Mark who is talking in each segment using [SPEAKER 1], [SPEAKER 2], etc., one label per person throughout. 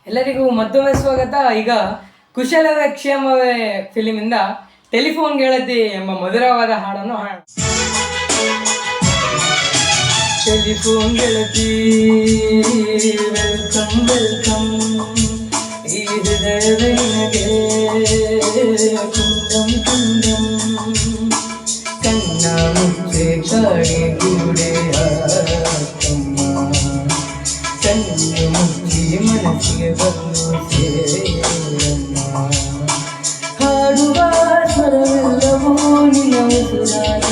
[SPEAKER 1] ಎಲ್ಲರಿಗೂ ಮತ್ತೊಮ್ಮೆ ಸ್ವಾಗತ. ಈಗ ಕುಶಲವೇ ಕ್ಷೇಮವೇ ಫಿಲಿಮಿಂದ ಟೆಲಿಫೋನ್ ಗೆಳತಿ ಎಂಬ ಮಧುರವಾದ ಹಾಡನ್ನು ಹಾಡ. ಟೆಲಿಫೋನ್ ಗೆಳತಿ ವೆಲ್ಕಮ್ ವೆಲ್ಕಮ್, ಈ ಹೃದಯವೇ ನಿನಗೆ ಕುಂದಂ ಕುಂದಂ, ಕಣ್ಣ ಮುಚ್ಚೆ ಕಾಡಿ ಗೂಡೆ ಹಾಕಮ್ಮ, ಕಣ್ಣು ಮುಚ್ಚಿ ಮನಸ್ಸಿಗೆ ಬಂದು ಸೇರಮ್ಮ, ಹಾಡುವ ಸ್ವರವೆಲ್ಲವೂ ನಿನ್ನ ಉಸಿರಾಟ,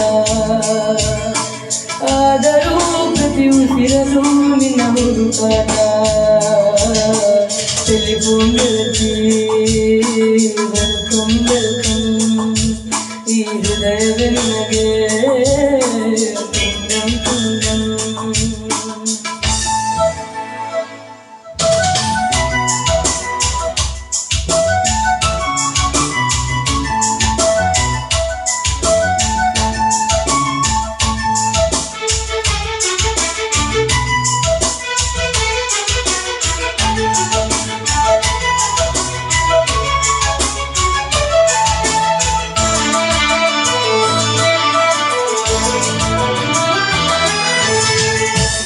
[SPEAKER 1] ಆದರೂ ಪ್ರತಿ ಉಸಿರಲು ನಿನ್ನ ಹುಡುಕಾಟ. ಟೆಲಿಫೋನ್ ಗೆಳತಿ ವೆಲ್ಕಮ್ ವೆಲ್ಕಮ್, ಈ ಹೃದಯವೇ ನಿನಗೆ ಕುಂದಂ ಕುಂದಂ.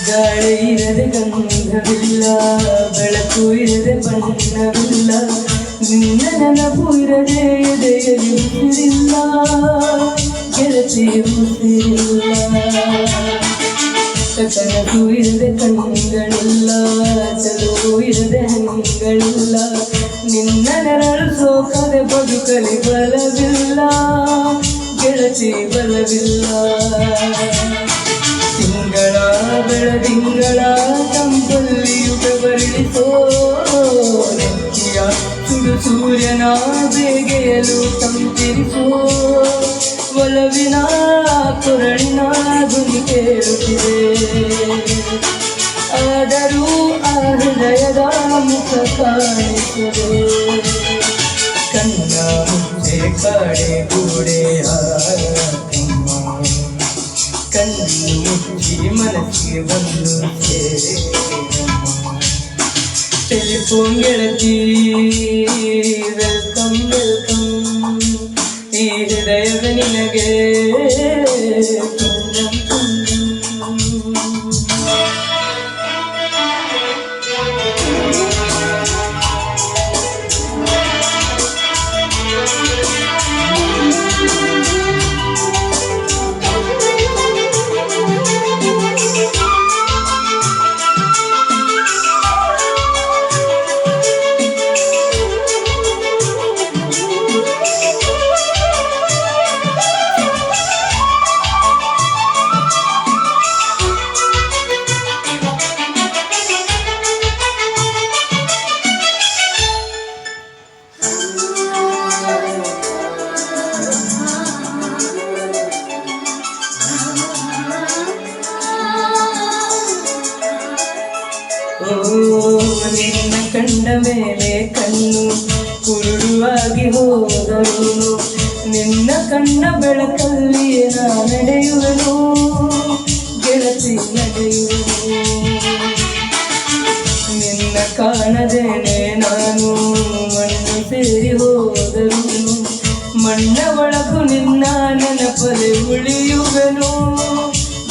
[SPEAKER 1] ಗಾಳಿ ಇರದೆ ಗಂಧವಿಲ್ಲ, ಬೆಳಕು ಇರದೆ ಬಣ್ಣವಿಲ್ಲ, ನಿನ್ನ ನೆನಪು ಇರದೆ ಎದೆಯಲ್ಲಿ ಉಸಿರಿಲ್ಲ, ಗೆಳತಿ ಉಸಿರಿಲ್ಲ. ಕನಸು ಇರದೆ ಕಣ್ಗಳಿಲ್ಲ, ಚಲುವು ಇರದೆ ಹಂಗಳಿಲ್ಲ, ನಿನ್ನ ನೆರಳು ಸೋಕದೆ ಬದುಕಲಿ ಬಲವಿಲ್ಲ, ಗೆಳತಿ ಬಲವಿಲ್ಲ. ತಿಂಗಳ ಬೆಳದಿಂಗಳ ತಂಪಲ್ಲಿಯು ಬೆವರಿಳಿಸೋ ನೆಚ್ಚಿಯ ಸುಡು ಸೂರ್ಯನ ಬೇಗೆಯಲು ತಂಪಿರಿಸೋ, ಒಲವಿನ ಕೊರಳಿನ ಧ್ವನಿ ಕೇಳುತ್ತಿದೆ, ಆದರೂ ಆ ಹೃದಯದ ಮುಖ ಕಾಣಿಸದೆ, ಕಣ್ಣ ಮುಚ್ಚೆ ಕಾಡೆ ಗೂಡೆ ಹಾಕಮ್ಮ, ಕಣ್ಣು ಮುಚ್ಚಿ ಮನಸ್ಸಿಗೆ ಬಂದು ಸೇರಮ್ಮ. ಟೆಲಿಫೋನ್ ಗೆಳತಿ ವೆಲ್ಕಮ್ ವೆಲ್ಕಮ್, ಈ ಹೃದಯವೇ ನಿನಗೆ ಕುಂದಂ ಕುಂದಂ. ನಿನ್ನ ಕಂಡ ಮೇಲೆ ಕಣ್ಣು ಕುರುಡುವಾಗಿ ಹೋದರು, ನಿನ್ನ ಕಣ್ಣ ಬೆಳಕಲ್ಲಿಯೇ ನಾ ನಡೆಯುವೆನು, ಗೆಳತಿ ನಡೆಯುವೆನು. ನಿನ್ನ ಕಾಣದೇನೆ ನಾನು ಮಣ್ಣು ಸೇರಿ ಹೋದರು, ಮಣ್ಣ ಒಳಗು ನಿನ್ನ ನೆನಪಲೆ ಉಳಿಯುವೆನು,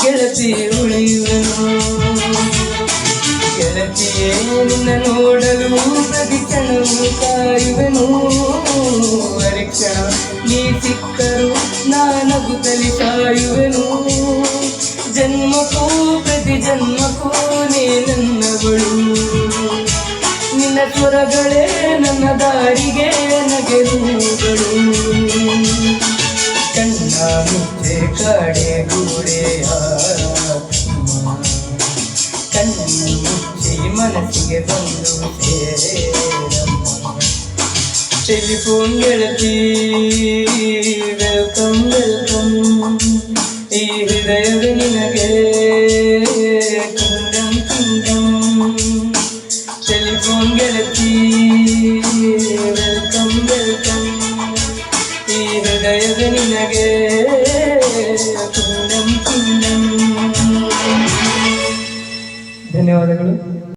[SPEAKER 1] ಗೆಳತಿ ಉಳಿಯುವೆನು. ಗೆಳತಿಯೇ ನಿನ್ನ ನೋಡಲು ಪ್ರತಿ ಕ್ಷಣವು ಕಾಯುವೆನು, ಪರೀಕ್ಷಣ ನೀ ಸಿಕ್ಕರು ನಾನಗುತ್ತಲಿ ಸಾಯುವೆನು, ಜನ್ಮಕ್ಕೂ ಪ್ರತಿ ಜನ್ಮಕ್ಕೂ ನೀ ನನ್ನಗಳು, ನಿನ್ನ ಸ್ವರಗಳೇ ನನ್ನ ದಾರಿಗೆ ನಗೆರುಗಳು, ಕಣ್ಣ ಮುಚ್ಚೆ ಕಾಡೆ ಗೂಡೆ ಹಾಕಮ್ಮ, ಕಣ್ಣು ಮುಚ್ಚಿ ಮನಸ್ಸಿಗೆ ಬಂದು ಸೇರಮ್ಮ. ಟೆಲಿಫೋನ್ ಗೆಳತಿ ವೆಲ್ಕಮ್ ವೆಲ್ಕಮ್, ಈ ಹೃದಯವೇ ನಿನಗೆ ಕುಂದಂ ಕುಂದಂ. ಟೆಲಿಫೋನ್ ಗೆಳತಿ ವೆಲ್ಕಮ್ ವೆಲ್ಕಮ್, ಈ ಹೃದಯವೇ ನಿನಗೆ ಕುಂದಂ ಕುಂದಂ. ಧನ್ಯವಾದಗಳು.